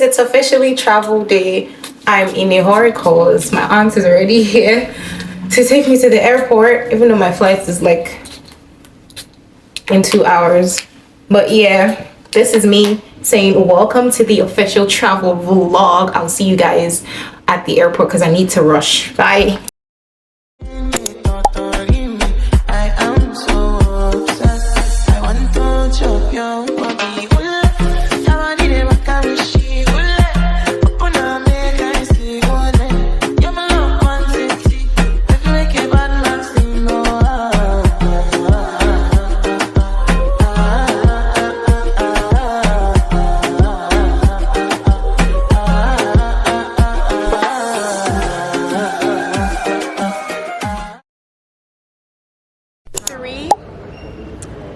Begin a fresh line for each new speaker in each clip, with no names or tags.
it's officially travel day. I'm in a hurry cause my aunt is already here to take me to the airport, even though my flight is like in 2 hours. But yeah, this is me saying welcome to the official travel vlog. I'll see you guys at the airport because I need to rush. Bye.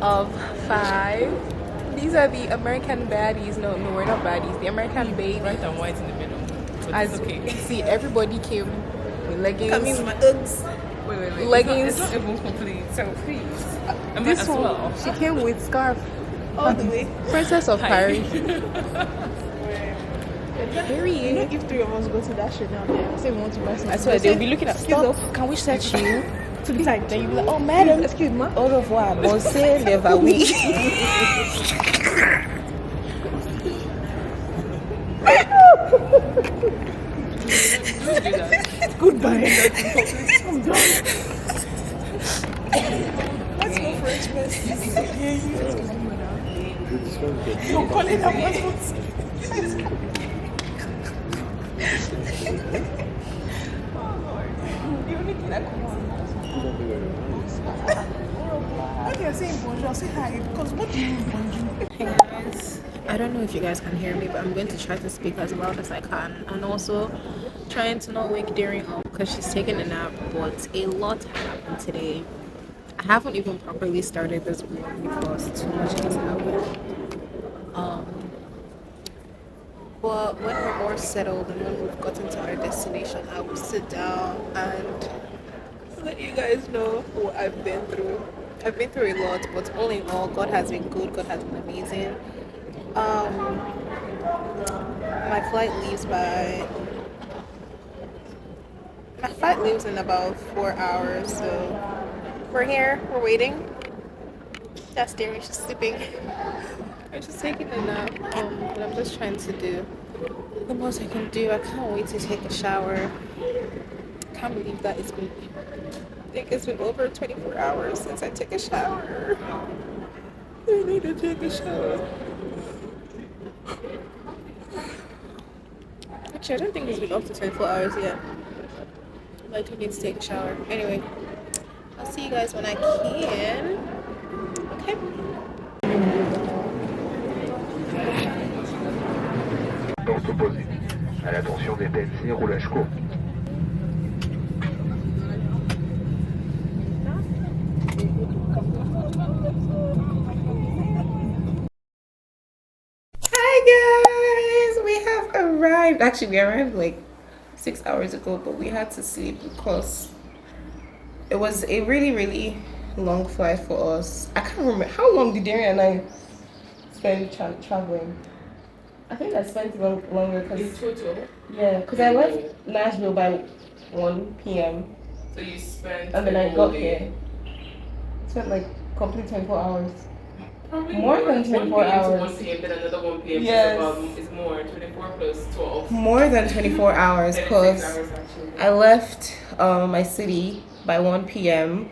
Of 5. These are the American baddies. No, we're not baddies. The American babies.
Right and white in the middle. But
As
okay.
see, everybody came with leggings.
Coming with my Uggs. Wait.
Leggings.
It's not even complete. So please.
This
as
one,
well.
she came with scarf.
All the way.
Princess of Paris.
You know, if 3 of us go to that shit down there, say we want to buy something.
I swear they'll be looking at stop. Can we set you
to the side.
Then you'll be like, oh madam,
Excuse me.
au revoir. Bonsoir, never we.
Goodbye. I'm done. Let's go for expenses. No, call it up. The only thing that comes when you're saying bonjour, say hi. Because what do you mean bonjour?
Hey guys, I don't know if you guys can hear me, but I'm going to try to speak as loud as I can, and also trying to not wake Daring up because she's taking a nap. But a lot happened today. I haven't even properly started this vlog because too much has happened. But when we're more settled and when we've gotten to our destination, I will sit down and let you guys know what I've been through. I've been through a lot, but all in all, God has been good. God has been amazing. My flight leaves in about 4 hours, so we're here. We're waiting. That's Derry. She's sleeping. I'm just taking a nap. But I'm just trying to do the most I can do. I can't wait to take a shower. I can't believe that I think it's been over 24 hours since I took a shower. I need to take a shower. Actually, I don't think it's been up to 24 hours yet. But I do need to take a shower. Anyway, I'll see you guys when I can. Okay.
S'opposer à l'attention des PNC roulage court.
Hi guys, we have arrived. Actually, we arrived like 6 hours ago, but we had to sleep because it was a really long flight for us. I can't remember how long did Darren and I spend traveling. I think I spent longer because
In total?
yeah, because I left Nashville by 1 p.m.
So you spent
and then I got here. Spent like complete 24 hours.
Probably
More than 24 hours.
1 p.m. then another 1 p.m.
Yes.
Is more. 24 plus 12.
More than 24 hours
36
because
hours actually.
I left my city by 1 p.m.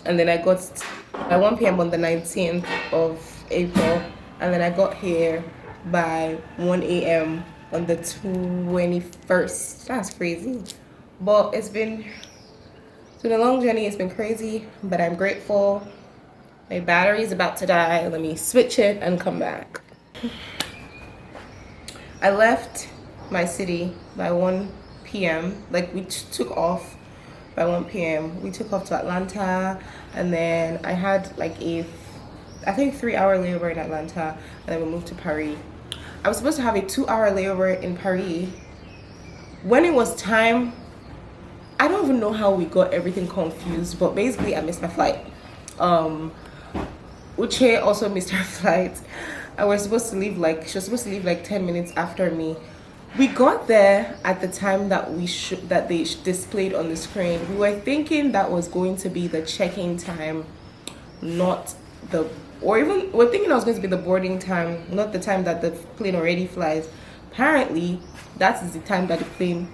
and then I got by 1 p.m. on the 19th of April, and then I got here by 1 a.m. on the 21st. That's crazy. But it's been a long journey. It's been crazy, but I'm grateful. My battery is about to die. Let me switch it and come back. I left my city by 1 p.m. Like we took off by 1 p.m. We took off to Atlanta, and then I had like I think 3-hour layover in Atlanta, and then we moved to Paris. I was supposed to have a 2-hour layover in Paris. When it was time, I don't even know how we got everything confused, but basically I missed my flight. Uche also missed her flight. and we're supposed to leave like she was supposed to leave like 10 minutes after me. We got there at the time that they displayed on the screen. We were thinking that was going to be the check-in time, not the, or even we're thinking that was going to be the boarding time, not the time that the plane already flies. Apparently, that is the time that the plane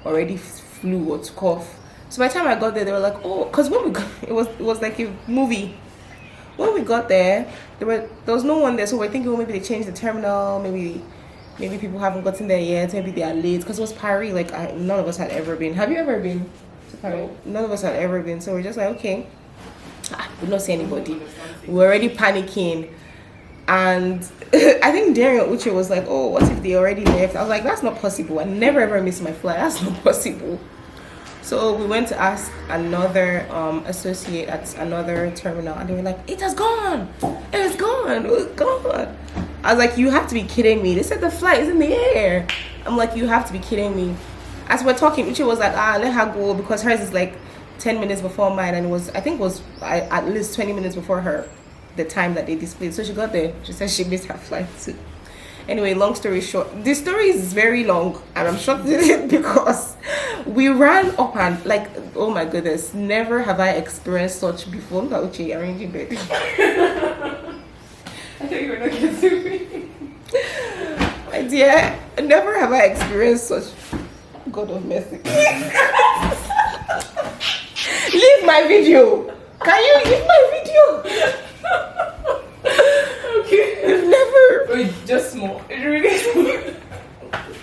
already flew or took off. So by the time I got there, they were like, oh, because when we got, it was like a movie. When we got there, there was no one there, so we're thinking, well, maybe they changed the terminal, maybe people haven't gotten there yet, maybe they are late, because it was Paris. Like none of us had ever been. Have you ever been to Paris? None of us had ever been, so we're just like, okay, we don't see anybody. We're already panicking, and I think Dario Uche was like, oh, what if they already left? I was like, that's not possible. I never ever miss my flight. That's not possible. So we went to ask another associate at another terminal, and they were like, it has gone. It has gone. It was gone. I was like, you have to be kidding me. They said the flight is in the air. I'm like, you have to be kidding me. As we're talking, Uche was like, let her go, because hers is like 10 minutes before mine, and I think it was at least 20 minutes before her, the time that they displayed. So she got there. She said she missed her flight too. Anyway, long story short, this story is very long, and I'm shocked because we ran up and like, oh my goodness, never have I experienced such before. Look at Uche arranging bed.
I thought you were not kidding me.
My dear, never have I experienced such. God of mercy. Leave my video. Can you leave my video?
Okay.
Never.
Wait, just small. It's really small.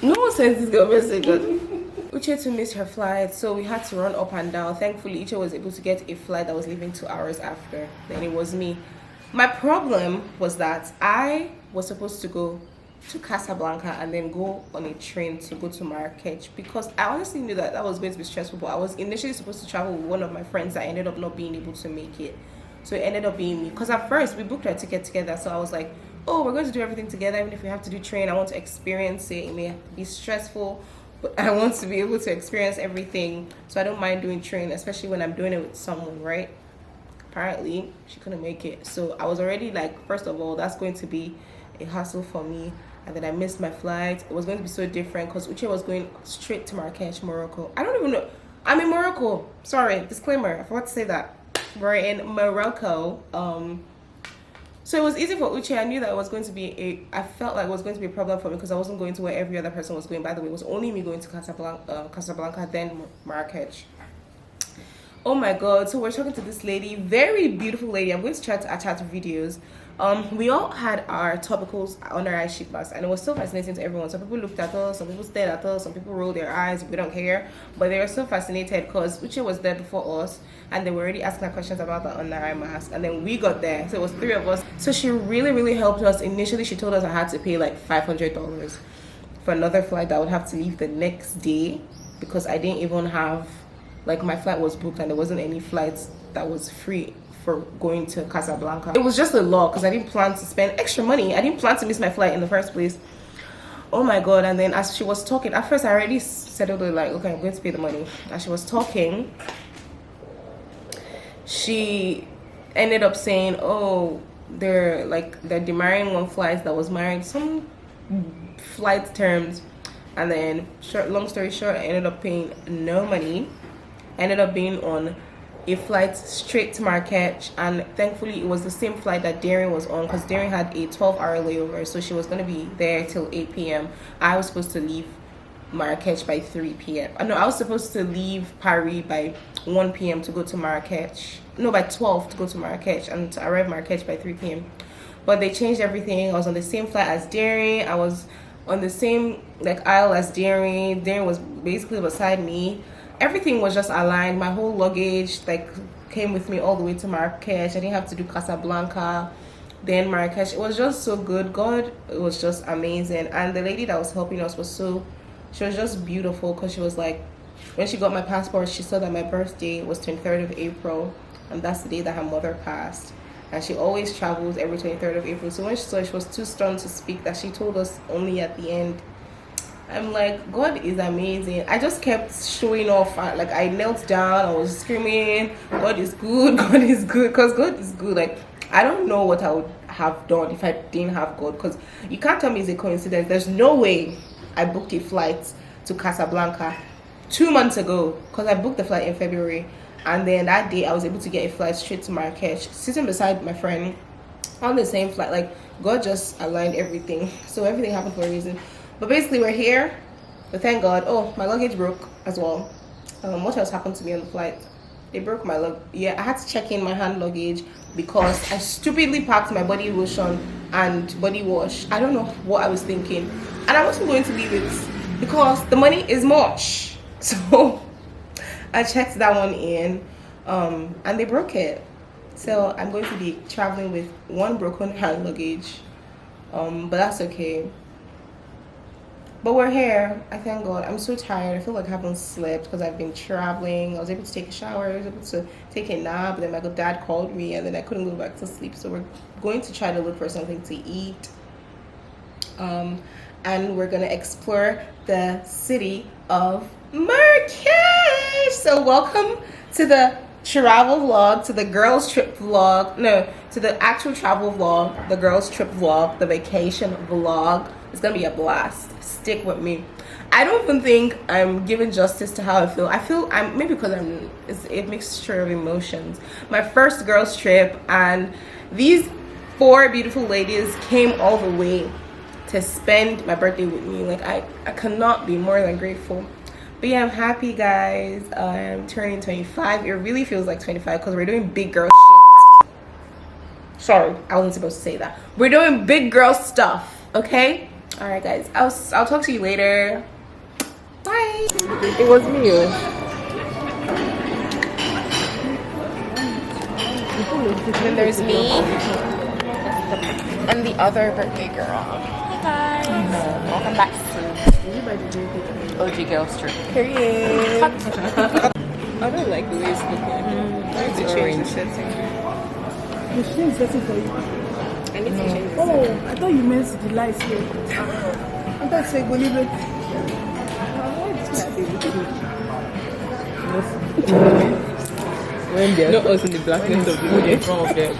No one sends this girl message. Uche to miss her flight, so we had to run up and down. Thankfully, Uche was able to get a flight that was leaving 2 hours after. Then it was me. My problem was that I was supposed to go to Casablanca and then go on a train to go to Marrakech, because I honestly knew that was going to be stressful. But I was initially supposed to travel with one of my friends that ended up not being able to make it. So it ended up being me, because at first we booked our ticket together. So I was like, oh, we're going to do everything together. Even if we have to do train, I want to experience it. It may be stressful, but I want to be able to experience everything. So I don't mind doing train, especially when I'm doing it with someone, right? Apparently she couldn't make it, so I was already like, first of all, that's going to be a hassle for me. And then I missed my flight. It was going to be so different because Uche was going straight to Marrakech, Morocco. I don't even know, I'm in Morocco, sorry, disclaimer, I forgot to say that. We're in Morocco. So it was easy for Uche. I knew that it was going to be I felt like it was going to be a problem for me, because I wasn't going to where every other person was going. By the way, it was only me going to Casablanca, then Marrakech. Oh my god. So we're talking to this lady, very beautiful lady. I'm going to try to attach videos. We all had our topicals under our sheet mask, and it was so fascinating to everyone. Some people looked at us, some people stared at us, some people rolled their eyes. We don't care, but they were so fascinated because Uche was there before us, and they were already asking her questions about the under eye mask. And then we got there, so it was 3 of us. So she really helped us. Initially she told us I had to pay like $500 for another flight that I would have to leave the next day, because I didn't even have, like, my flight was booked and there wasn't any flights that was free for going to Casablanca. It was just a law, because I didn't plan to spend extra money. I didn't plan to miss my flight in the first place. Oh my god. And then as she was talking, at first I already settled it, like, okay, I'm going to pay the money. As she was talking, she ended up saying, oh, they're demarring one flight that was marrying some flight terms. And then long story short, I ended up paying no money. I ended up being on a flight straight to Marrakech, and thankfully it was the same flight that Darren was on, because Darren had a 12-hour layover, so she was going to be there till 8 p.m. I was supposed to leave Marrakech by 3 p.m. No, I was supposed to leave Paris by 1 p.m. to go to Marrakech. No, by 12 to go to Marrakech, and to arrive Marrakech by 3 p.m. But they changed everything. I was on the same flight as Darren. I was on the same aisle as Darren. Darren was basically beside me. Everything was just aligned. My whole luggage came with me all the way to Marrakech. I didn't have to do Casablanca, then Marrakech. It was just so good. God, it was just amazing. And the lady that was helping us she was just beautiful, because she was like, when she got my passport, she saw that my birthday was 23rd of April, and that's the day that her mother passed. And she always travels every 23rd of April. So when she saw she was too stunned to speak, that she told us only at the end. I'm like, God is amazing. I just kept showing off. I knelt down, I was screaming, God is good, God is good, because God is good. I don't know have done if I didn't have God. Because you can't tell me it's a coincidence. There's no way I booked a flight to Casablanca 2 months ago, because I booked the flight in February, and then that day I was able to get a flight straight to Marrakech, sitting beside my friend on the same flight. Like, God just aligned everything, so everything happened for a reason. But basically, we're here, but thank God. Oh, my luggage broke as well. What else happened to me on the flight? They broke my I had to check in my hand luggage because I stupidly packed my body lotion and body wash. I don't know what I was thinking, and I wasn't going to leave it because the money is much. So I checked that one in, and they broke it. So I'm going to be traveling with one broken hand luggage, but that's okay. But we're here. I thank God. I'm so tired. I feel like I haven't slept because I've been traveling. I was able to take a shower. I was able to take a nap. Then my dad called me, and then I couldn't go back to sleep. So we're going to try to look for something to eat. And we're gonna explore the city of Marrakech. So welcome to the travel vlog, to the girls trip vlog. No, to the actual travel vlog, the girls trip vlog, the vacation vlog. It's gonna be a blast. Stick with me. I don't even think I'm giving justice to how I feel. I'm maybe because it's a mixture of emotions. My first girls trip, and these 4 beautiful ladies came all the way to spend my birthday with me. Like, I cannot be more than grateful. But yeah, I'm happy, guys. I'm turning 25. It really feels like 25 because we're doing big girl shit. Sorry, I wasn't supposed to say that. We're doing big girl stuff, okay? All right, guys. I'll talk to you later. Bye.
It was me. Then there's me and the other birthday girl. Hi guys. Welcome back to OG Girls Trip. Period.
I don't like the way it's looking. I need to change the setting.
You change setting for you.
I need to change the
Oh, I thought you meant the lights here. I thought you said go leave it.
When they're not us in the blackness of the day.
in front of them.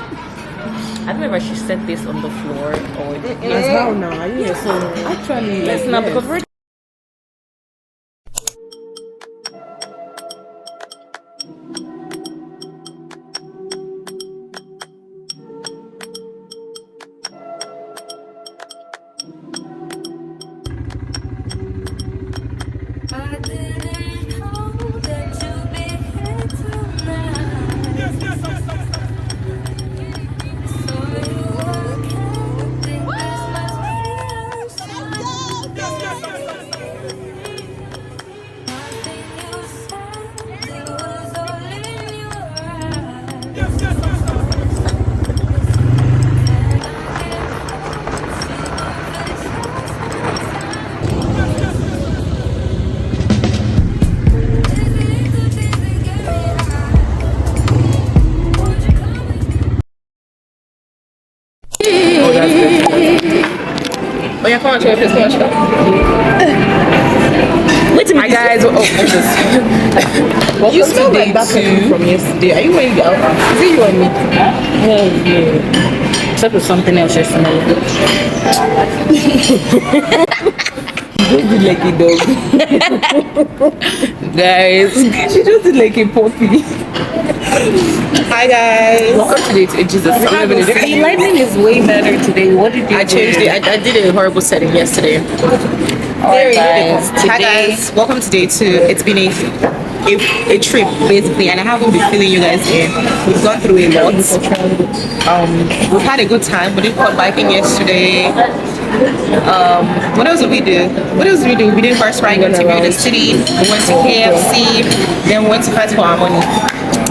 I don't know if I should set this on the floor or
As how now? Are you so actually
yes, now because we're
Oh yeah, come on, show your face. Come on, show.
wait a minute.
Hi guys. Oh, welcome
You
to
smell
day
like that perfume
2.
from yesterday. Are you wearing the outfit? Is it you and me?
Oh, yeah. Except with something else you're smelling.
You just did like a dog.
Guys,
She just did like a puppy. Hi guys.
Welcome to day 2. Jesus, I'm not even
the lighting is way better today. What did you
I changed it. I did a horrible setting yesterday.
Alright guys,
Hi guys, welcome to day 2. It's been a trip basically, and I haven't been feeling you guys in. We've gone through a lot. We've had a good time. We did quad biking yesterday. What else did we do? We did horse riding to the city. We went to KFC. Then we went to fight for our money.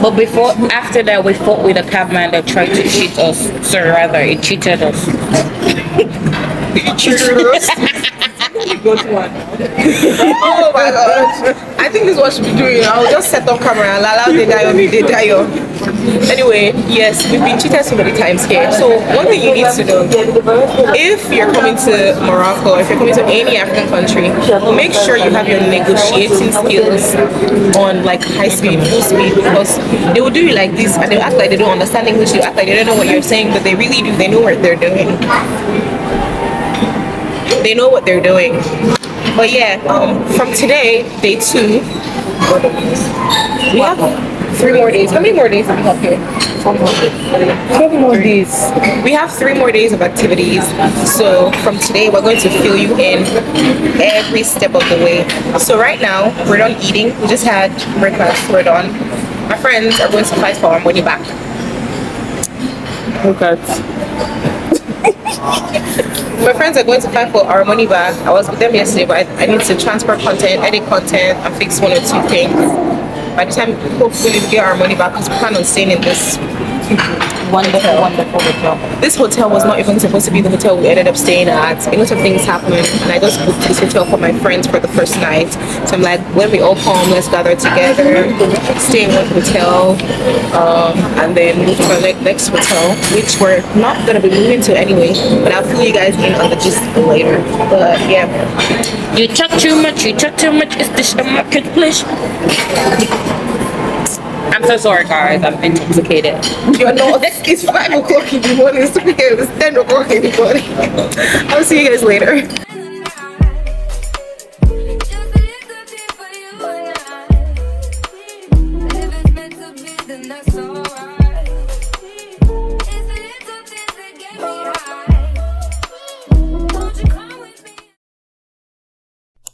but after that we fought with a cabman that tried to cheat us. So rather, it cheated us.
It cheated us.
got one.
Oh my gosh. I think this is what should be doing. I'll just set up camera and allow the guy be the guy. Anyway, yes, we've been cheated so many times here. So one thing you need to know, if you're coming to Morocco, if you're coming to any African country, make sure you have your negotiating skills on like high speed, full speed, because they will do you like this and they act like they don't understand English, they act like they don't know what you're saying, but they really do. They know what they're doing. They know what they're doing. But yeah, from today, day 2, we have 3 more days. How many more days do we have here? 4 more days. We have 3 more days of activities. So from today, we're going to fill you in every step of the way. So right now, we're done eating. We just had breakfast. We're done. My friends are going to fight for our money back.
Look at.
My friends are going to fight for our money back. I was with them yesterday, but I need to transfer content, edit content, and fix 1 or 2 things. By the time, hopefully, we get our money back, because we plan on staying in this wonderful hotel. This hotel was not even supposed to be the hotel we ended up staying at. A lot of things happened, and I just booked this hotel for my friends for the first night. So I'm like, when we all come, let's gather together, stay in one hotel, and then move to our next hotel, which we're not gonna be moving to anyway. But I'll fill you guys in on the gist later. But yeah.
You talk too much. You talk too much. Is this the marketplace? I'm so sorry, guys. I'm intoxicated.
You're not. It's 5 o'clock in the morning. It's 10 o'clock in the morning. I'll see you guys later.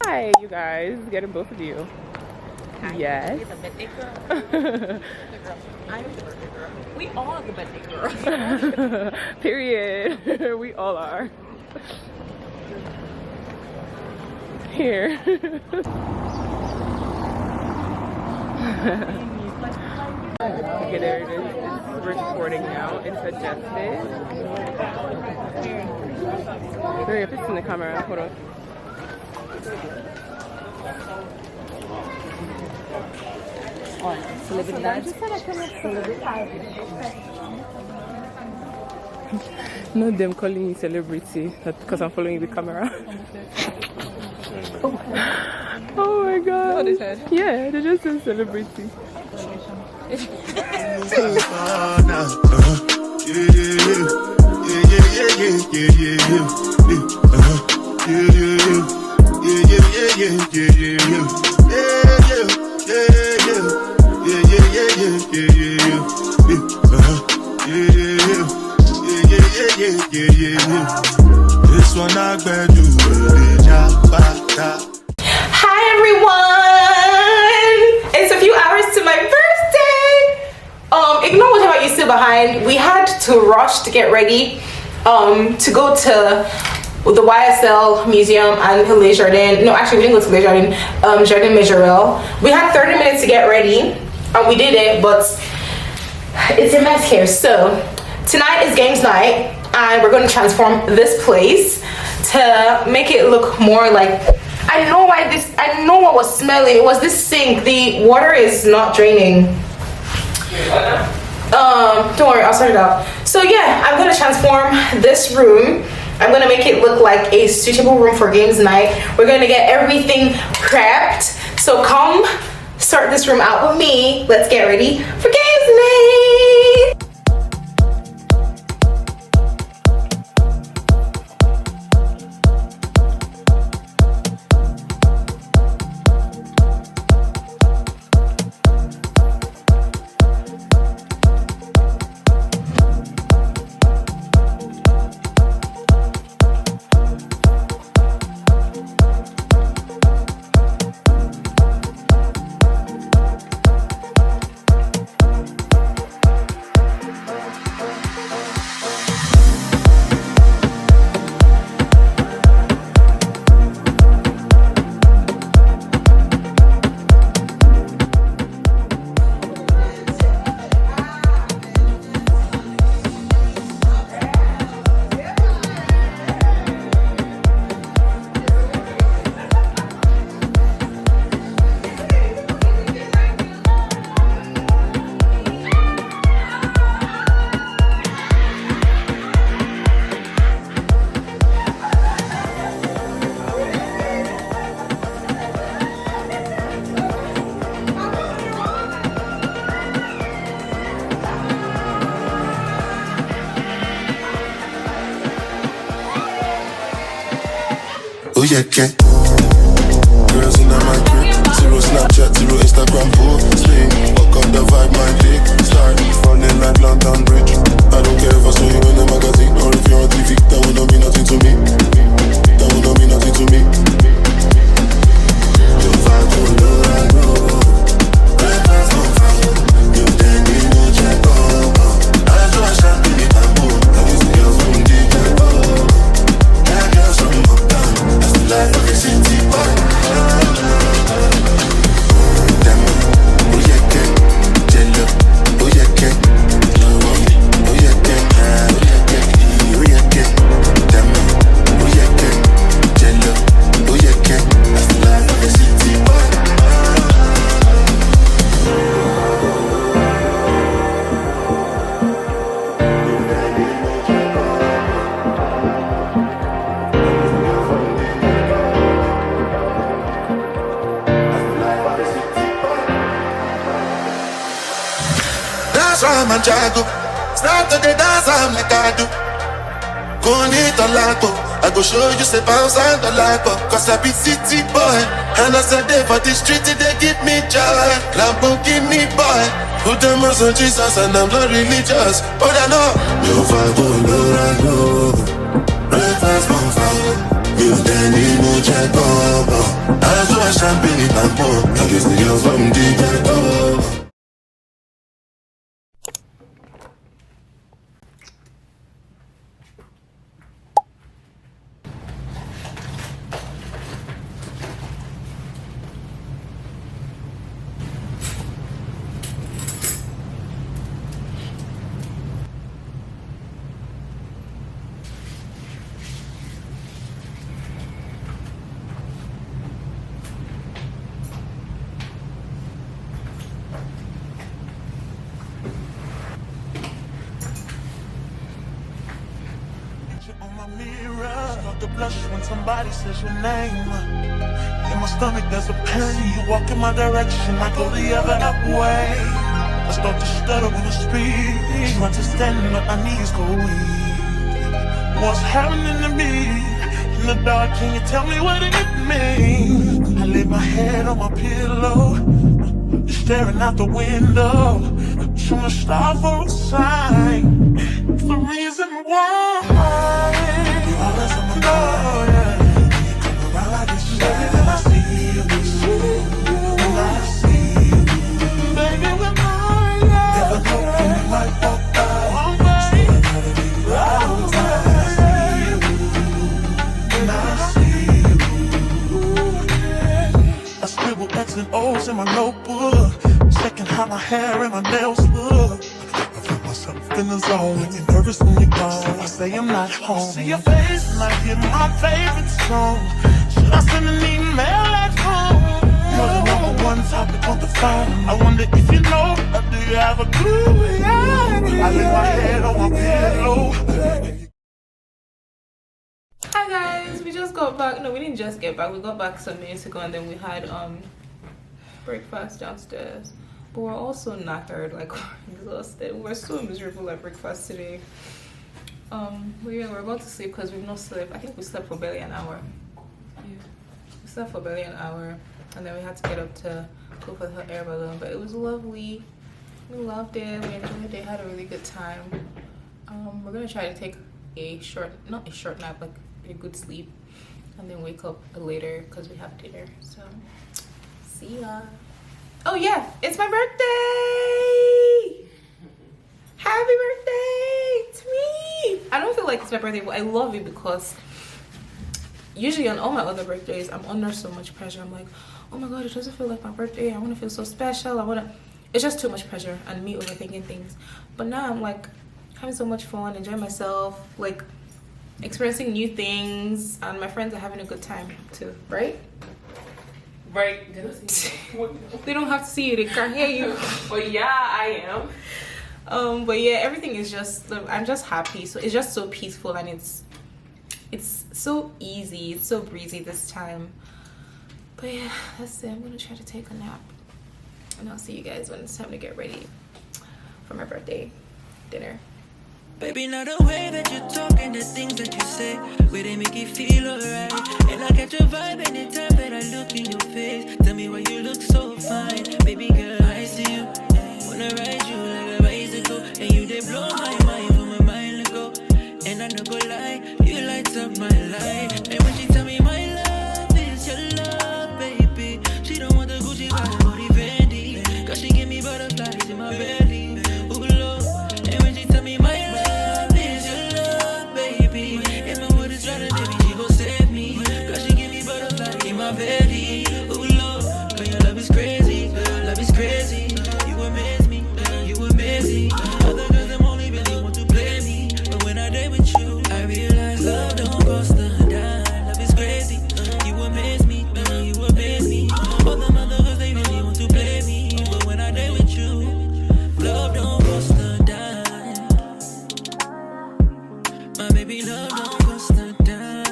Hi, you guys. Getting both of you. Yes.
We all are the birthday girl.
Period. We all are. Here. Okay, there it is. It's recording now. It's adjusted. Hurry up, it's in the camera. Hold on. No, them calling me celebrity because I'm following the camera. Oh my god. What they said? Yeah, they just said celebrity.
This one I better do.
Hi everyone! It's a few hours to my birthday. Ignore whatever you see behind. We had to rush to get ready to go to the YSL museum and Le Jardin. No, actually we didn't go to Le Jardin. Jardine Majorelle. We had 30 minutes to get ready and we did it, but it's a mess here. So tonight is games night and we're going to transform this place to make it look more like, I know what was smelling. It was this sink. The water is not draining. Don't worry, I'll sort it out. So yeah, I'm gonna transform this room. I'm gonna make it look like a suitable room for games night. We're gonna get everything prepped. So come start this room out with me. Let's get ready for games night.
yeah, yeah. Girls in my crib, zero Snapchat, zero Instagram posting. Walk on the vibe, my dick start running like London Bridge. I don't care if I saw you in the magazine or if you're on TV. That would not mean nothing to me. That would not mean nothing to me. You find to know I know. Breakfast on fire. You then need no check up. I do a champagne in Bamboo. I use the girls from the ghetto. Yeah, girls from uptown. That's the life of a city boy. Damn, oh yeah, yeah. Jello, oh yeah, yeah. Oh yeah, yeah. Oh yeah, yeah. Oh yeah, yeah. Damn, oh yeah, yeah. Jello, oh yeah, yeah. That's the life of a city boy. That's why I'm a jago. Start to the dance, I'm like I do. Bonito lago, I go show you say bounce and the lago. Cause I be city boy, and I said they for the street they give me joy. Lamborghini boy, put them on Jesus and I'm not religious, but I know you fight for no rago. Breakfast on fire, you then need no check up. I do a champagne in Bamboo, I guess the girls from the ghetto.
On my mirror, start to blush when somebody says your name. In my stomach there's a pain. You walk in my direction, I go the other way. I start to stutter when I speak. Try to stand up, my knees go weak. What's happening to me? In the dark, can you tell me what it means? I lay my head on my pillow, staring out the window, trying to stop for a sign. It's the reason why you always on my mind. You come around like this, baby, when I see you, when I see you, baby, when I never know when you might walk by. So I gotta be right when I see you, when I see you. I scribble X and O's in my notebook, checking how my hair and my nails look. In the zone, when you're nervous when you're gone, I say I'm not home. See your face and I hear my favorite song. Should I send an email at home? You're the number one topic on the phone. I wonder if you know, or do you have a clue? Yeah. I lay my head on my pillow.
Hi guys, we just got back. No, we didn't just get back. We got back some minutes ago, and then we had breakfast downstairs. But we're also knackered, like we're exhausted. We're so miserable at breakfast today. We're about to sleep because we've not slept. I think we slept for barely an hour. Yeah, we slept for barely an hour, and then we had to get up to go for the air balloon. But it was lovely. We loved it. We enjoyed it. Had a really good time. We're gonna try to take not a short nap, like a good sleep, and then wake up later because we have dinner. So see ya. Oh yeah, it's my birthday! Happy birthday to me! I don't feel like it's my birthday, but I love it because usually on all my other birthdays, I'm under so much pressure. I'm like, oh my god, it doesn't feel like my birthday. I want to feel so special. It's just too much pressure and me overthinking things. But now I'm like having so much fun, enjoying myself, like experiencing new things, and my friends are having a good time too, right?
Right.
They don't have to see you, they can't hear you.
But yeah, I am.
But yeah, everything is just, I'm just happy. So it's just so peaceful, and it's so easy, it's so breezy this time. But yeah, that's it. I'm gonna try to take a nap, and I'll see you guys when it's time to get ready for my birthday dinner.
Baby, not the way that you talk and the things that you say, where they make you feel alright. And I catch a vibe anytime that I look in your face. Tell me why you look so fine. Baby girl, I see you. Wanna ride you like a bicycle. And you they blow my mind from a mile ago. And I don't go lie, you light up my life. And when she tell me my love is your love, baby, she don't want the Gucci bottle or the Fendi, cause she give me butterflies in my belly. Ooh, Lord. And when she tell me my love is your love, baby, if my word is right, baby, she gon' save me, cause she give me butterflies in my belly. Ooh, Lord. Girl, your love is crazy, girl, your love is crazy. You amaze me, girl, you amaze me. Other girls, them only really want to play me, but when I date with you, I realize love don't cost a dime. Love is crazy, you amaze me, you amaze me. All the other girls, they really want to play me, but when I date with you, love don't cost a dime. My baby, love don't cost a dime.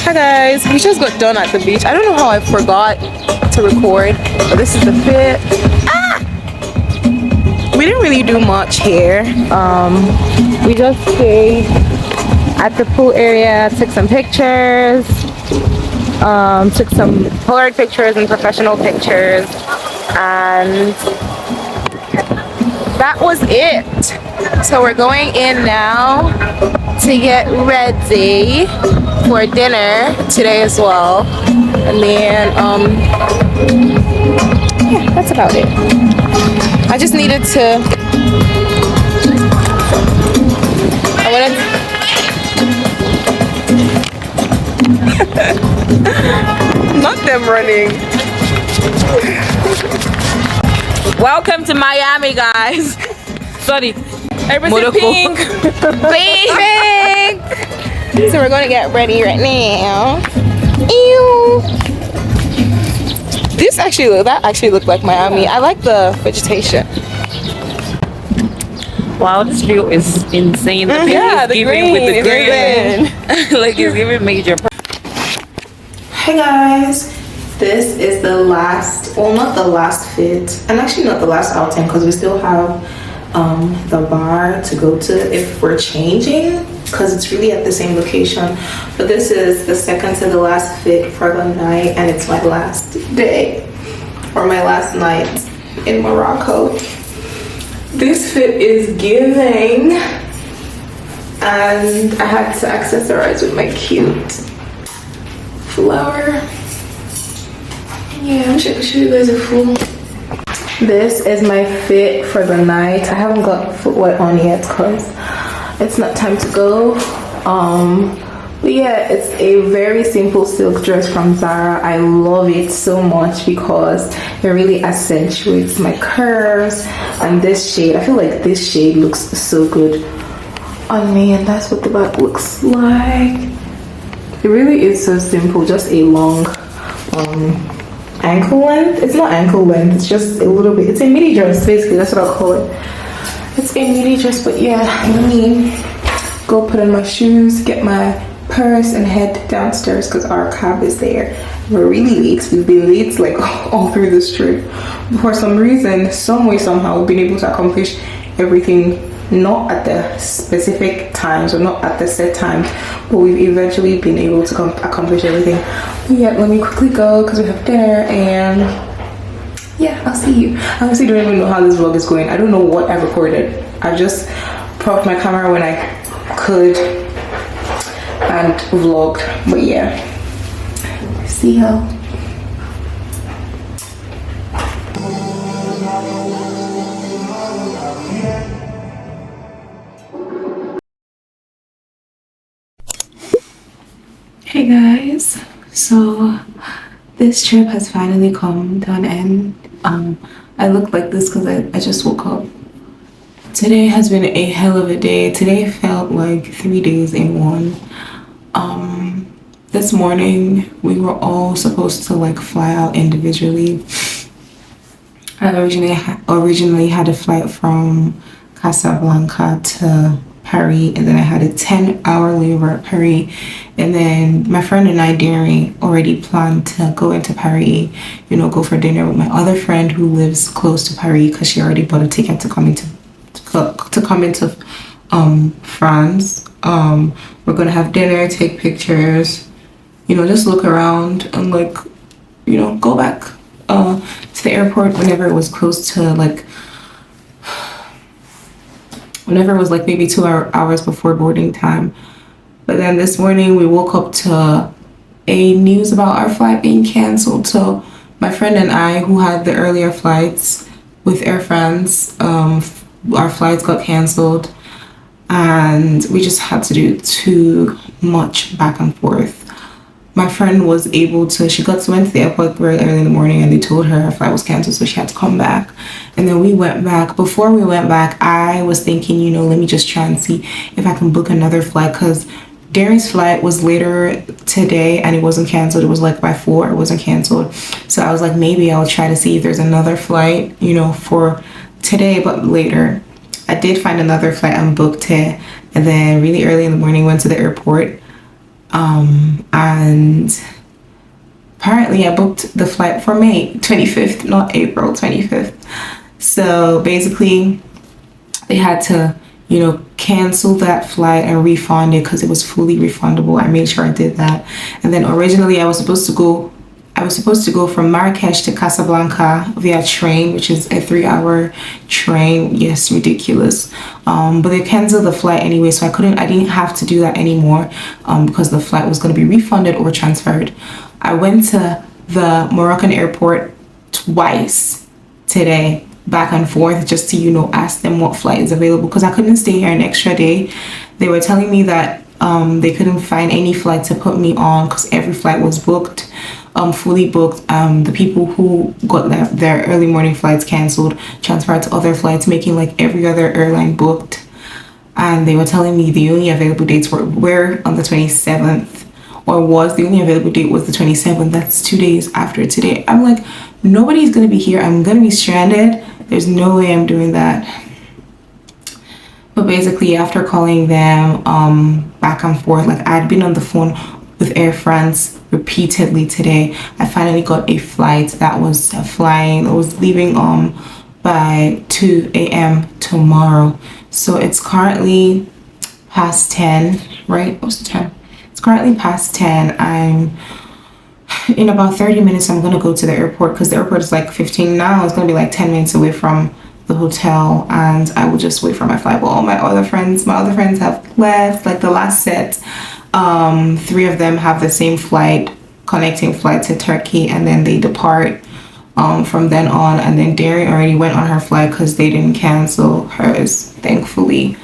Hi guys, we just got done at the beach. I don't know how I forgot to record, but this is the fit. We didn't really do much here. We just stayed at the pool area, took some pictures, took some Polaroid pictures and professional pictures, and that was it. So we're going in now to get ready for dinner today as well, and then yeah, that's about it. I just needed to not them running.
Welcome to Miami, guys. Sorry.
Morocco.
Pink.
Pink. So we're going to get ready right now. Ew. That actually looked like Miami. I like the vegetation.
Wow, this view is insane. The
Yeah, the
giving with the
green.
like it's giving major.
Hey guys, this is the last, well, not the last fit, and actually not the last outing, because we still have the bar to go to if we're changing, because it's really at the same location. But this is the second to the last fit for the night, and it's my last day, or my last night in Morocco. This fit is giving, and I had to accessorize with my cute flower. Yeah, I wish I could show you guys a full. This is my fit for the night. I haven't got footwear on yet because it's not time to go. But yeah, it's a very simple silk dress from Zara. I love it so much because it really accentuates my curves, and this shade, I feel like this shade looks so good on me, and that's what the back looks like. It really is so simple, just a long ankle length. It's not ankle length, it's just a little bit, it's a midi dress basically, that's what I'll call it. It's a midi dress. But yeah, let me go put on my shoes, get my purse, and head downstairs because our cab is there. We're really late. We've been late like all through this trip. For some reason, some way, somehow, we've been able to accomplish everything, not at the specific times or not at the set times, but we've eventually been able to accomplish everything. But yeah, let me quickly go because we have dinner, and yeah, I'll see you. I honestly don't even know how this vlog is going. I don't know what I recorded. I just propped my camera when I could and vlogged. But yeah, see how. Hey guys, so this trip has finally come to an end. I look like this because I just woke up. Today has been a hell of a day. Today felt like 3 days in one. This morning we were all supposed to like fly out individually. I originally had a flight from Casablanca to Paris, and then I had a 10-hour layover at Paris, and then my friend and I, Derry, already planned to go into Paris, you know, go for dinner with my other friend who lives close to Paris because she already bought a ticket to come into France. We're gonna have dinner, take pictures, you know, just look around and like, you know, go back to the airport whenever it was close to like, whenever it was like maybe 2 hours before boarding time. But then this morning we woke up to a news about our flight being canceled. So my friend and I, who had the earlier flights with Air France, our flights got canceled, and we just had to do too much back and forth. My friend was able to, went to the airport very early in the morning, and they told her flight was canceled, so she had to come back. And then we went back. Before we went back, I was thinking, you know, let me just try and see if I can book another flight, because Derry's flight was later today and it wasn't canceled. It was like by 4, it wasn't canceled. So I was like, maybe I'll try to see if there's another flight, you know, for today, but later. I did find another flight and booked it, and then really early in the morning went to the airport. And apparently I booked the flight for May 25th, not April 25th. So basically they had to, you know, cancel that flight and refund it because it was fully refundable. I made sure I did that. And then originally I was supposed to go from Marrakech to Casablanca via train, which is a 3-hour train. Yes, ridiculous. But they canceled the flight anyway, so I didn't have to do that anymore because the flight was going to be refunded or transferred. I went to the Moroccan airport twice today, back and forth, just to, you know, ask them what flight is available, because I couldn't stay here an extra day. They were telling me that they couldn't find any flight to put me on because every flight was booked, fully booked. The people who got their early morning flights canceled transferred to other flights, making like every other airline booked. And they were telling me the only available dates were on the 27th, or was the only available date was the 27th. That's 2 days after today. I'm like, nobody's gonna be here. I'm gonna be stranded. There's no way I'm doing that. But basically, after calling them back and forth, like I'd been on the phone with Air France repeatedly today, I finally got a flight that was flying. It was leaving by 2 a.m. tomorrow. So it's currently past 10, right? What's the time? It's currently past 10. I'm in about 30 minutes. I'm gonna go to the airport because the airport is like 15 now. It's gonna be like 10 minutes away from the hotel, and I will just wait for my flight. But all my other friends have left, like the last set. 3 of them have the same flight, connecting flight to Turkey, and then they depart from then on. And then Derry already went on her flight because they didn't cancel hers, thankfully.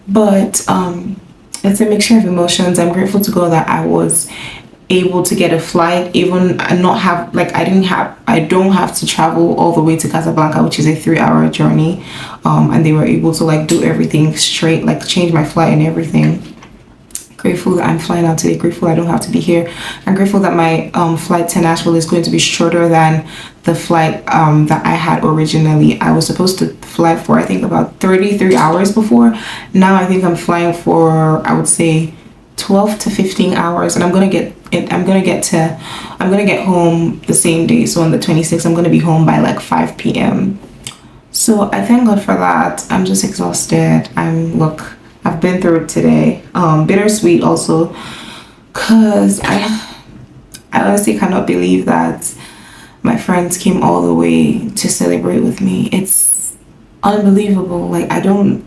But it's a mixture of emotions. I'm grateful to God that I was able to get a flight, even not have, like, I don't have to travel all the way to Casablanca, which is a 3-hour journey. And they were able to like do everything straight, like change my flight and everything. Grateful that I'm flying out today. Grateful I don't have to be here. I'm grateful that my flight to Nashville is going to be shorter than the flight that I had originally. I was supposed to fly for, I think, about 33 hours before. Now I think I'm flying for, I would say, 12 to 15 hours, and I'm gonna get home the same day. So on the 26th, I'm gonna be home by like 5 p.m. So I thank God for that. I'm just exhausted. I've been through it today. Bittersweet also, cause I honestly cannot believe that my friends came all the way to celebrate with me. It's unbelievable. Like I didn't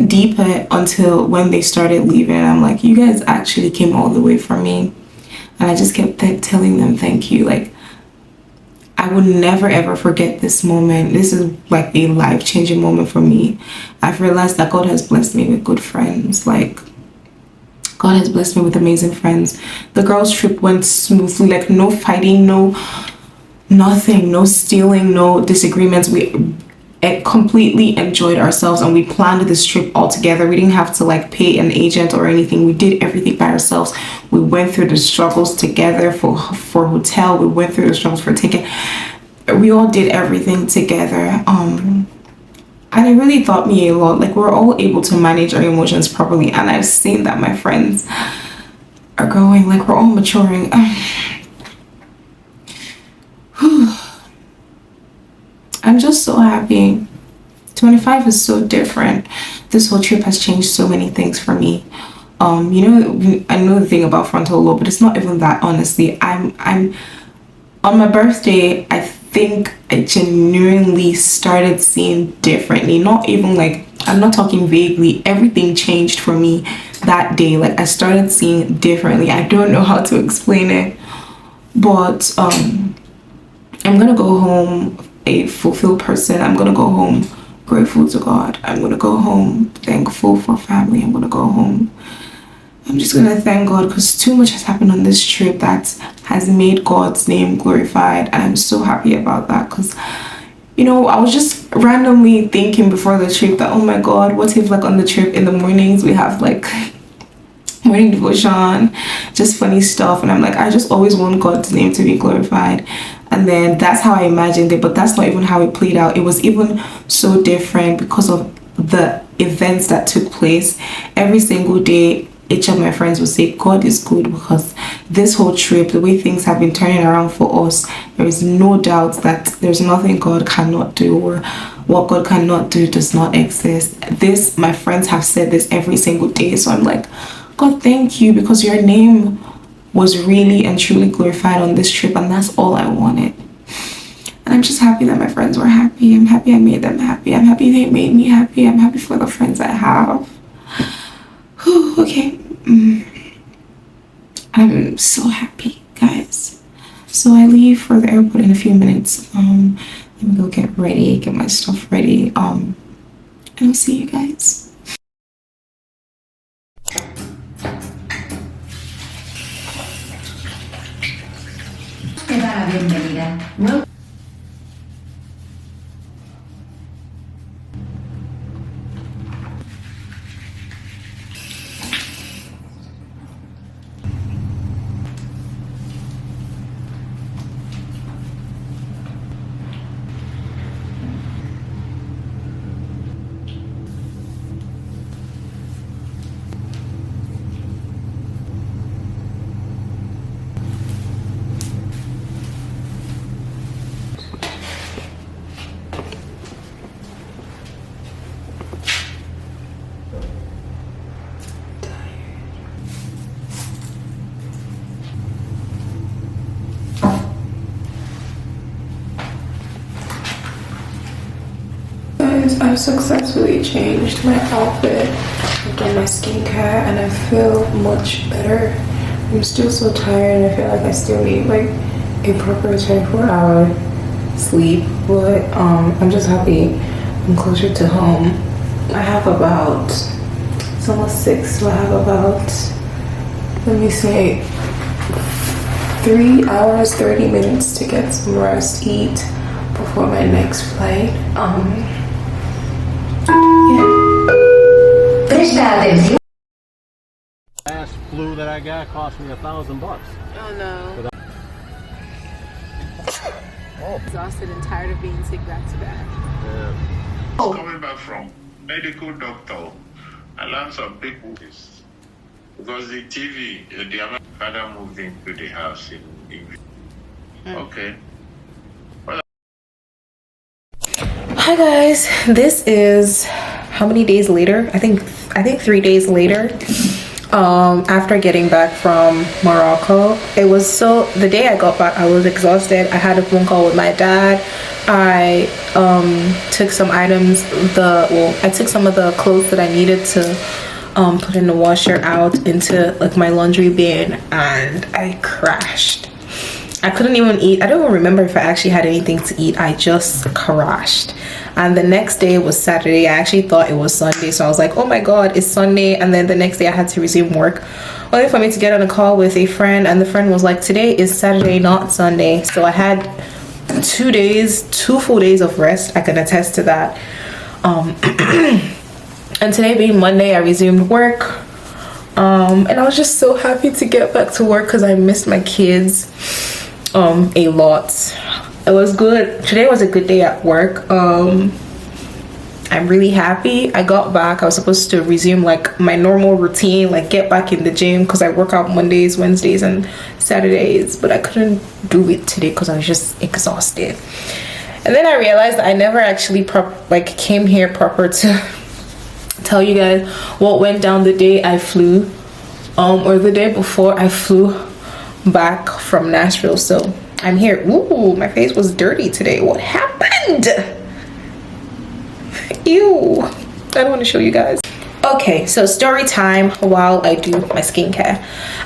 deep it until when they started leaving. I'm like, you guys actually came all the way for me. And I just kept telling them thank you. Like, I would never ever forget this moment. This is like a life-changing moment for me. I've realized that God has blessed me with good friends. Like, God has blessed me with amazing friends. The girls' trip went smoothly. Like, no fighting, no nothing, no stealing, no disagreements. We completely enjoyed ourselves, and we planned this trip all together. We didn't have to like pay an agent or anything. We did everything by ourselves. We went through the struggles together for hotel. We went through the struggles for ticket. We all did everything together. And it really taught me a lot. Like, we're all able to manage our emotions properly, and I've seen that my friends are growing, like we're all maturing. I'm just so happy. 25 is so different. This whole trip has changed so many things for me. You know, I know the thing about frontal lobe, but it's not even that, honestly. I'm on my birthday, I think I genuinely started seeing differently. Not even like, I'm not talking vaguely. Everything changed for me that day. Like, I started seeing differently. I don't know how to explain it, but I'm gonna go home a fulfilled person. I'm gonna go home grateful to God. I'm gonna go home thankful for family. I'm gonna go home, I'm just gonna thank God, because too much has happened on this trip that has made God's name glorified, and I'm so happy about that. Because, you know, I was just randomly thinking before the trip that, oh my God, what if like on the trip in the mornings we have like morning devotion, just funny stuff, and I'm like, I just always want God's name to be glorified. And then that's how I imagined it, but that's not even how it played out. It was even so different because of the events that took place. Every single day, each of my friends would say, God is good, because this whole trip, the way things have been turning around for us, there is no doubt that there's nothing God cannot do, or what God cannot do does not exist. This, my friends have said this every single day. So I'm like, God, thank you, because your name was really and truly glorified on this trip, and that's all I wanted. And I'm just happy that my friends were happy. I'm happy I made them happy. I'm happy they made me happy. I'm happy for the friends I have. Whew, okay. I'm so happy, guys. So I leave for the airport in a few minutes. Let me go get ready, get my stuff ready. And I'll see you guys.
Te da la bienvenida. Well,
I've successfully changed my outfit, I've done my skincare, and I feel much better. I'm still so tired, and I feel like I still need like a proper 24-hour sleep, but I'm just happy I'm closer to home. I have about, it's almost 6, so I have about, let me say, 3 hours 30 minutes to get some rest, eat before my next flight.
Last flu that I got cost me $1,000.
Oh no. Exhausted and tired of being sick back to back.
Yeah.
Coming back from medical doctor, I learned some people this because the TV, the American father moved into the house in English. Okay.
Hi guys, this is how many days later? I think 3 days later. After getting back from Morocco, it was so, the day I got back I was exhausted. I had a phone call with my dad. I took some items, I took some of the clothes that I needed to put in the washer out into like my laundry bin, and I crashed. I couldn't even eat. I don't even remember if I actually had anything to eat. I just crashed. And the next day was Saturday. I actually thought it was Sunday, so I was like, oh my God, it's Sunday. And then the next day I had to resume work, only for me to get on a call with a friend, and the friend was like, today is Saturday, not Sunday. So I had 2 full days of rest. I can attest to that. And today being Monday, I resumed work. And I was just so happy to get back to work because I missed my kids a lot. It was good. Today was a good day at work. I'm really happy. I got back. I was supposed to resume like my normal routine, like get back in the gym because I work out Mondays, Wednesdays, and Saturdays, but I couldn't do it today because I was just exhausted. And then I realized that I never actually came here proper to tell you guys what went down the day I flew, or the day before I flew back from Nashville. So I'm here. Ooh, my face was dirty today. What happened? Ew, I don't want to show you guys. Okay, so story time while I do my skincare.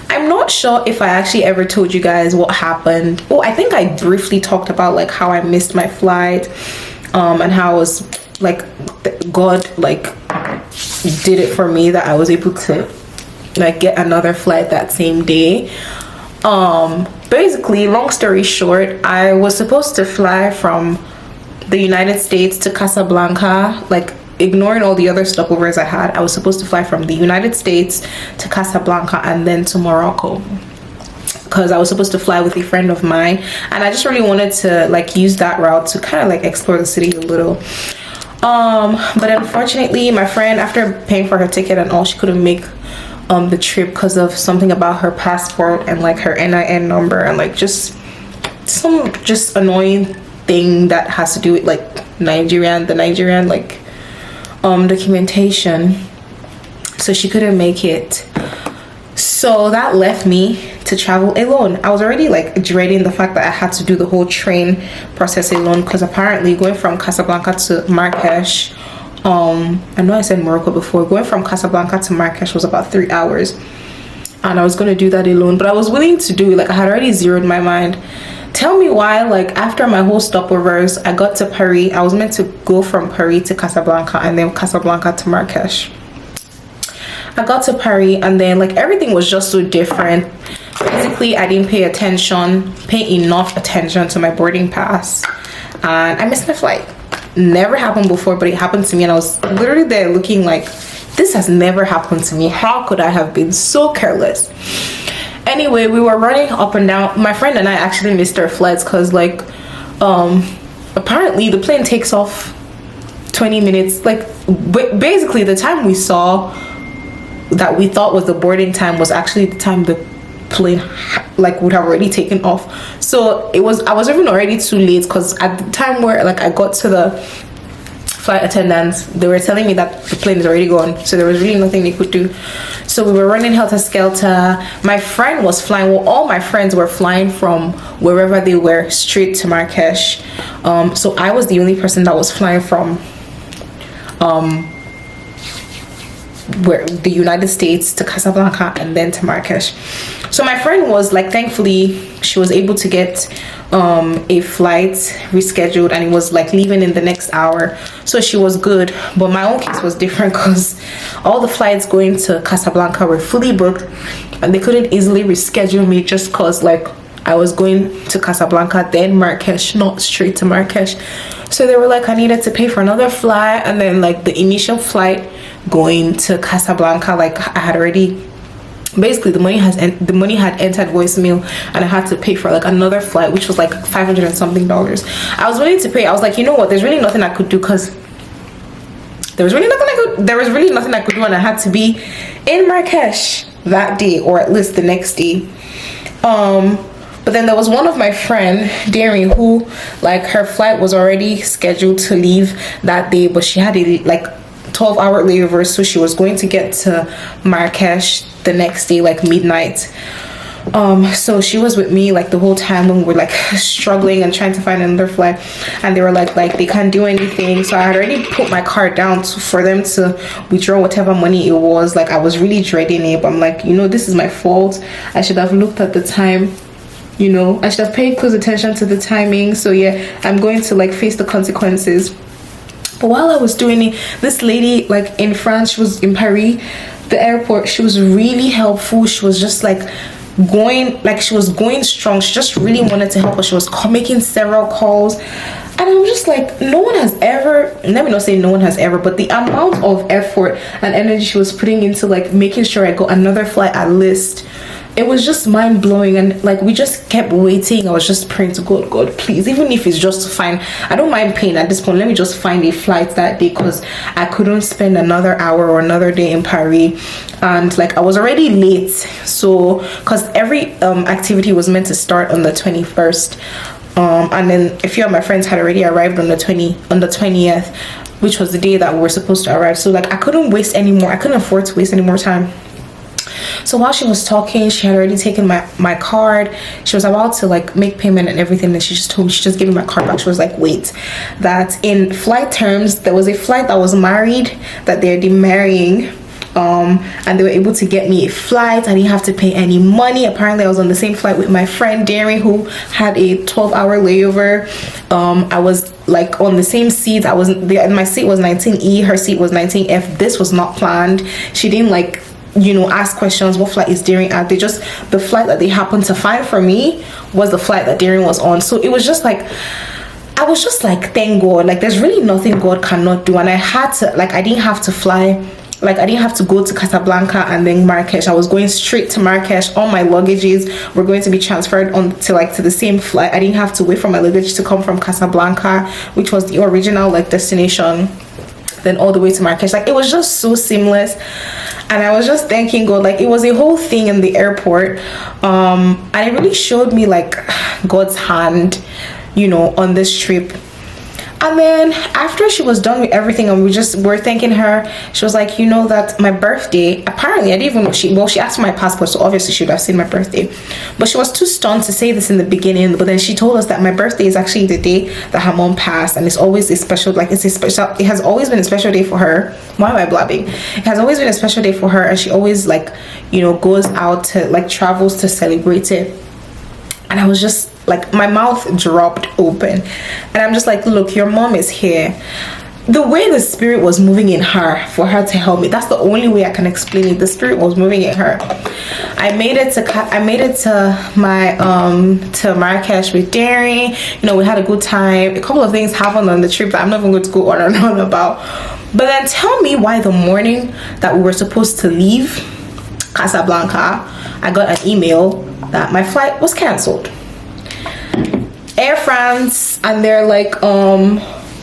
I'm not sure if I actually ever told you guys what happened. Oh, I think I briefly talked about like how I missed my flight, and how I was like God like did it for me that I was able to like get another flight that same day. Basically, long story short, I was supposed to fly from the United States to Casablanca, like ignoring all the other stopovers I had. I was supposed to fly from the United States to Casablanca and then to Morocco, because I was supposed to fly with a friend of mine, and I just really wanted to like use that route to kind of like explore the city a little. But unfortunately, my friend, after paying for her ticket and all, she couldn't make the trip because of something about her passport and like her NIN number and like just some just annoying thing that has to do with like the Nigerian like documentation. So she couldn't make it. So that left me to travel alone. I was already like dreading the fact that I had to do the whole train process alone, because apparently going from Casablanca to Marrakech, I know I said Morocco before, going from Casablanca to Marrakech was about 3 hours, and I was going to do that alone, but I was willing to do it. Like I had already zeroed my mind. Tell me why, like after my whole stopovers, I got to Paris. I was meant to go from Paris to Casablanca and then Casablanca to Marrakech. I got to Paris and then like everything was just so different. Basically, I didn't pay enough attention to my boarding pass, and I missed my flight. Never happened before, but it happened to me, and I was literally there looking like, this has never happened to me. How could I have been so careless? Anyway, we were running up and down. My friend and I actually missed our flights because like apparently the plane takes off 20 minutes. Like basically the time we saw that we thought was the boarding time was actually the time the plane like would have already taken off. So I was even already too late, because at the time where like I got to the flight attendants, they were telling me that the plane is already gone, so there was really nothing they could do. So we were running helter-skelter. My friend was flying, well, all my friends were flying from wherever they were straight to Marrakech. So I was the only person that was flying from where the United States to Casablanca and then to Marrakech. So my friend was like, thankfully she was able to get a flight rescheduled, and it was like leaving in the next hour, so she was good. But my own case was different, because all the flights going to Casablanca were fully booked, and they couldn't easily reschedule me just because like I was going to Casablanca then Marrakech, not straight to Marrakech. So they were like, I needed to pay for another flight, and then like the initial flight going to Casablanca, like I had already, basically the money had entered voicemail, and I had to pay for like another flight, which was like $500 and something. I was willing to pay. I was like, you know what, there's really nothing I could do, because there was really nothing I could do, and I had to be in Marrakech that day, or at least the next day. But then there was one of my friend, Daring, who like her flight was already scheduled to leave that day, but she had a like 12-hour layover, so she was going to get to Marrakech the next day like midnight. So she was with me like the whole time when we were like struggling and trying to find another flight, and they were like they can't do anything. So I had already put my card down for them to withdraw whatever money it was. Like I was really dreading it, but I'm like, you know, this is my fault. I should have looked at the time, you know, I should have paid close attention to the timing. So yeah, I'm going to like face the consequences. But while I was doing it, this lady like in France, she was in Paris, the airport, she was really helpful. She was just like she was going strong. She just really wanted to help us. She was making several calls, and I was just like, no one has ever, let me not say no one has ever, but the amount of effort and energy she was putting into like making sure I got another flight at least it was just mind-blowing, and like we just kept waiting. I was just praying to God, please, even if it's just to find, I don't mind paying at this point, let me just find a flight that day, because I couldn't spend another hour or another day in Paris. And like I was already late, so because every activity was meant to start on the 21st, and then a few of my friends had already arrived on the 20th, which was the day that we were supposed to arrive. So like I couldn't afford to waste any more time. So while she was talking, she had already taken my card. She was about to like make payment and everything, and she just told me, she just gave me my card back. She was like, wait, that in flight terms, there was a flight that was married, that they're demarrying, and they were able to get me a flight. I didn't have to pay any money. Apparently I was on the same flight with my friend Darren, who had a 12-hour layover. I was like on the same seat. I was there, my seat was 19E, her seat was 19F. This was not planned. She didn't like, you know, ask questions, what flight is Darren at. They just, the flight that they happened to find for me was the flight that Darren was on. So it was just like, I was just like, thank God, like there's really nothing God cannot do. And I had to, like, I didn't have to fly, like I didn't have to go to Casablanca and then Marrakech. I was going straight to Marrakech. All my luggages were going to be transferred on to the same flight. I didn't have to wait for my luggage to come from Casablanca, which was the original like destination, then all the way to Marrakech. Like it was just so seamless, and I was just thanking God. Like it was a whole thing in the airport, and it really showed me like God's hand, you know, on this trip. And then after she was done with everything and we're thanking her, she was like, you know that my birthday, apparently I didn't even know, she asked for my passport, so obviously she would have seen my birthday, but she was too stunned to say this in the beginning. But then she told us that my birthday is actually the day that her mom passed, and it's always a special, like it has always been a special day for her. Why am I blabbing? It has always been a special day for her, and she always like, you know, goes out to like travels to celebrate it. And I was just like, my mouth dropped open, and I'm just like, look, your mom is here. The way the spirit was moving in her for her to help me, that's the only way I can explain it. The spirit was moving in her. I made it to my to Marrakech with Darren. You know, we had a good time. A couple of things happened on the trip that I'm not even going to go on and on about. But then tell me why the morning that we were supposed to leave Casablanca, I got an email that my flight was cancelled. Air France and their like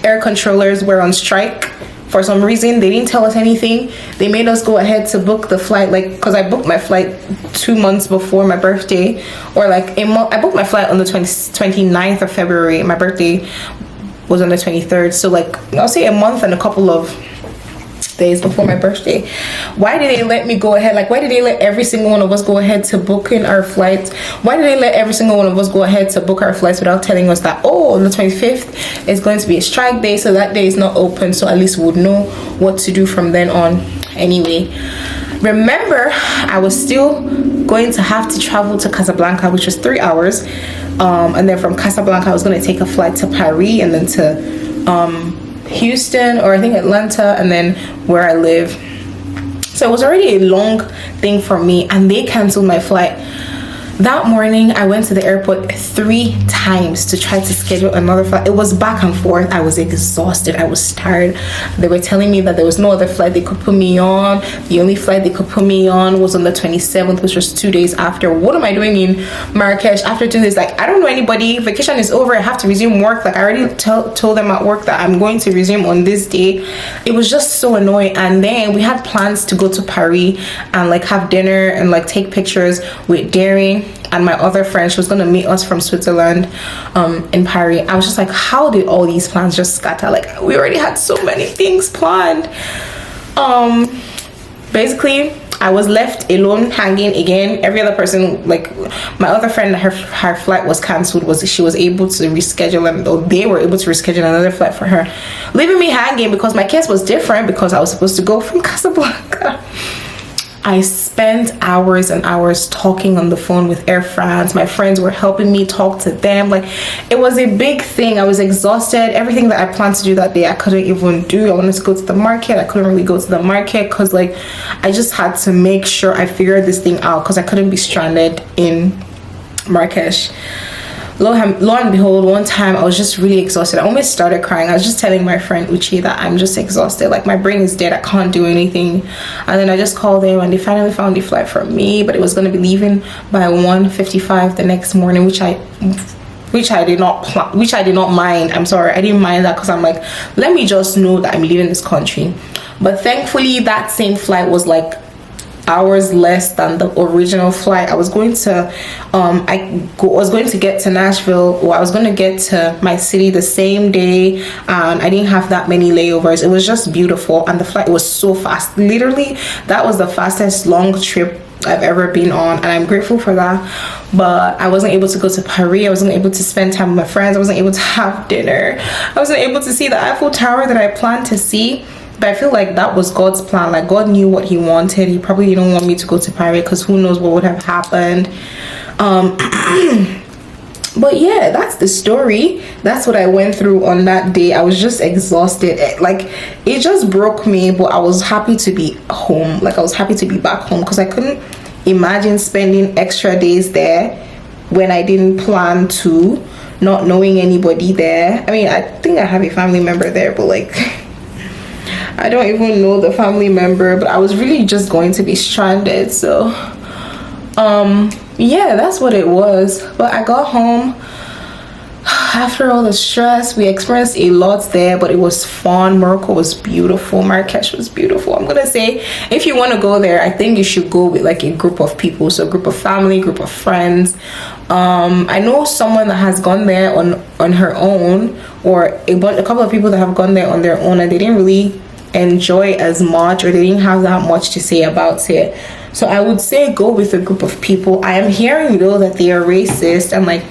air controllers were on strike for some reason. They didn't tell us anything. They made us go ahead to book the flight, like, because I booked my flight 2 months before my birthday, or like a month. I booked my flight on the 29th of February. My birthday was on the 23rd, so like I'll say a month and a couple of days before my birthday. Why did they let me go ahead? Like, why did they let every single one of us go ahead to booking our flights? Why did they let every single one of us go ahead to book our flights without telling us that, oh, on the 25th is going to be a strike day, so that day is not open, so at least we would know what to do from then on. Anyway, remember, I was still going to have to travel to Casablanca, which was 3 hours, and then from Casablanca I was going to take a flight to Paris, and then to Houston, or I think Atlanta, and then where I live. So it was already a long thing for me, and they canceled my flight. That morning I went to the airport 3 times to try to schedule another flight. It was back and forth. I was exhausted. I was tired. They were telling me that there was no other flight they could put me on. The only flight they could put me on was on the 27th, which was 2 days after. What am I doing in Marrakech after 2 days? Like, I don't know anybody. Vacation is over. I have to resume work. Like, I already told them at work that I'm going to resume on this day. It was just so annoying. And then we had plans to go to Paris and like have dinner and like take pictures with Darren and my other friend. She was going to meet us from Switzerland in Paris. I was just like, how did all these plans just scatter? Like, we already had so many things planned. Basically, I was left alone hanging again. Every other person, like my other friend, her flight was cancelled. She was able to reschedule, and they were able to reschedule another flight for her, leaving me hanging because my case was different, because I was supposed to go from Casablanca. I spent hours and hours talking on the phone with Air France. My friends were helping me talk to them. Like, it was a big thing. I was exhausted. Everything that I planned to do that day, I couldn't even do. I wanted to go to the market. I couldn't really go to the market because, like, I just had to make sure I figured this thing out, because I couldn't be stranded in Marrakech. lo and behold, one time I was just really exhausted. I almost started crying. I was just telling my friend Uchi that I'm just exhausted, like my brain is dead, I can't do anything. And then I just called them and they finally found the flight for me, but it was going to be leaving by 1:55 the next morning, which I did not mind. I'm sorry, I didn't mind that, because I'm like, let me just know that I'm leaving this country. But thankfully that same flight was like hours less than the original flight. I was going to was going to get to Nashville, or I was going to get to my city the same day, and I didn't have that many layovers. It was just beautiful, and the flight was so fast. Literally, that was the fastest long trip I've ever been on, and I'm grateful for that. But I wasn't able to go to Paris. I wasn't able to spend time with my friends. I wasn't able to have dinner. I wasn't able to see the Eiffel Tower that I planned to see. But I feel like that was God's plan. Like, God knew what he wanted. He probably didn't want me to go to Paris, because who knows what would have happened. But yeah, that's the story. That's what I went through on that day. I was just exhausted. Like, it just broke me, but I was happy to be home. Like, I was happy to be back home, because I couldn't imagine spending extra days there when I didn't plan to, not knowing anybody there. I mean, I think I have a family member there, but like, I don't even know the family member, but I was really just going to be stranded. So yeah, that's what it was. But I got home after all the stress. We experienced a lot there, but it was fun. Morocco was beautiful. Marrakech was beautiful. I'm gonna say, if you want to go there, I think you should go with like a group of people, so a group of family, group of friends. I know someone that has gone there on her own, or a couple of people that have gone there on their own, and they didn't really enjoy as much, or they didn't have that much to say about it. So I would say go with a group of people. I am hearing though that they are racist, and like,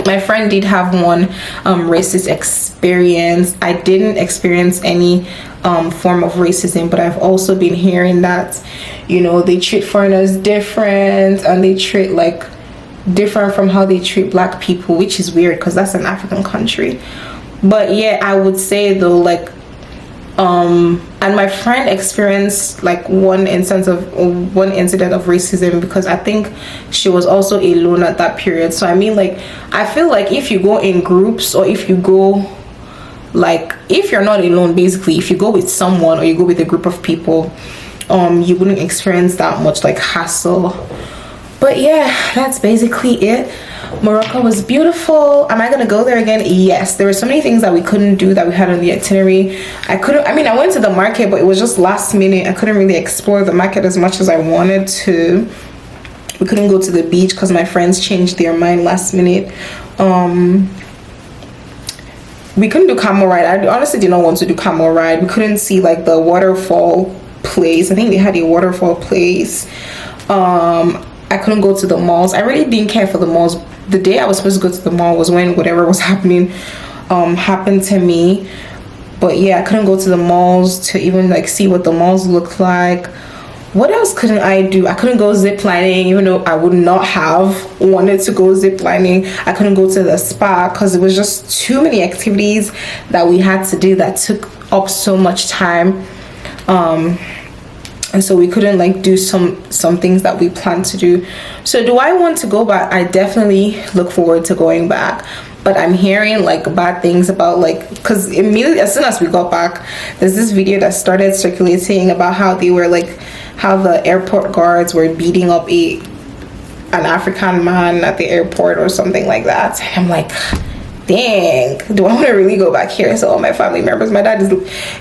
my friend did have one racist experience. I didn't experience any form of racism, but I've also been hearing that, you know, they treat foreigners different, and they treat like different from how they treat black people, which is weird because that's an African country. But yeah, I would say though, like, and my friend experienced like one incident of racism, because I think she was also alone at that period. So I mean, like, I feel like if you go in groups, or if you go, like, if you're not alone, basically, if you go with someone or you go with a group of people, you wouldn't experience that much like hassle. But yeah, that's basically it. Morocco was beautiful. Am I gonna go there again? Yes. There were so many things that we couldn't do that we had on the itinerary. I went to the market, but it was just last minute. I couldn't really explore the market as much as I wanted to. We couldn't go to the beach because my friends changed their mind last minute. We couldn't do camel ride. I honestly did not want to do camel ride. We couldn't see like the waterfall place. I think they had a waterfall place. I couldn't go to the malls. I really didn't care for the malls. The day I was supposed to go to the mall was when whatever was happening happened to me. But yeah, I couldn't go to the malls to even like see what the malls look like. What else couldn't I do? I couldn't go zip lining, even though I would not have wanted to go zip lining. I couldn't go to the spa because it was just too many activities that we had to do that took up so much time. And so we couldn't like do some things that we planned to do. So do I want to go back? I definitely look forward to going back, but I'm hearing like bad things about, like, because immediately as soon as we got back, there's this video that started circulating about how they were like, how the airport guards were beating up an African man at the airport or something like that. And I'm like, dang, do I want to really go back here? So all my family members, my dad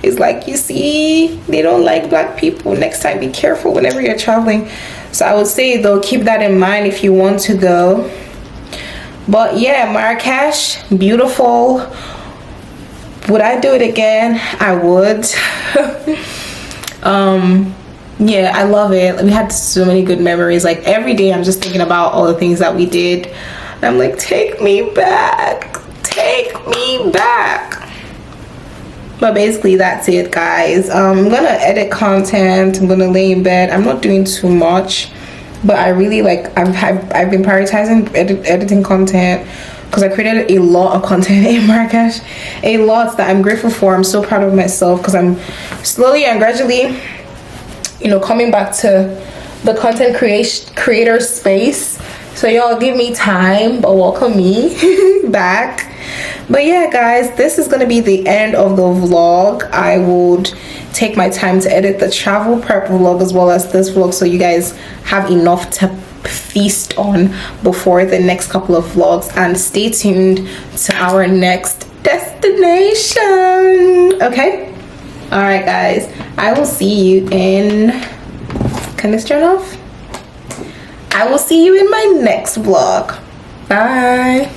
is like, you see, they don't like black people. Next time, be careful whenever you're traveling. So I would say though, keep that in mind if you want to go. But yeah, Marrakech, beautiful. Would I do it again? I would. Yeah, I love it. We had so many good memories. Like every day I'm just thinking about all the things that we did. And I'm like, take me back. Take me back. But basically that's it, guys. I'm gonna edit content. I'm gonna lay in bed. I'm not doing too much, but I really like, I've been prioritizing editing content because I created a lot of content in Marrakech, a lot that I'm grateful for. I'm so proud of myself because I'm slowly and gradually, you know, coming back to the content creator space. So y'all give me time, but welcome me back. But yeah, guys, this is gonna be the end of the vlog. I would take my time to edit the travel prep vlog as well as this vlog, so you guys have enough to feast on before the next couple of vlogs. And stay tuned to our next destination. Okay, all right, guys, I will see you in, can this turn off? I will see you in my next vlog. Bye.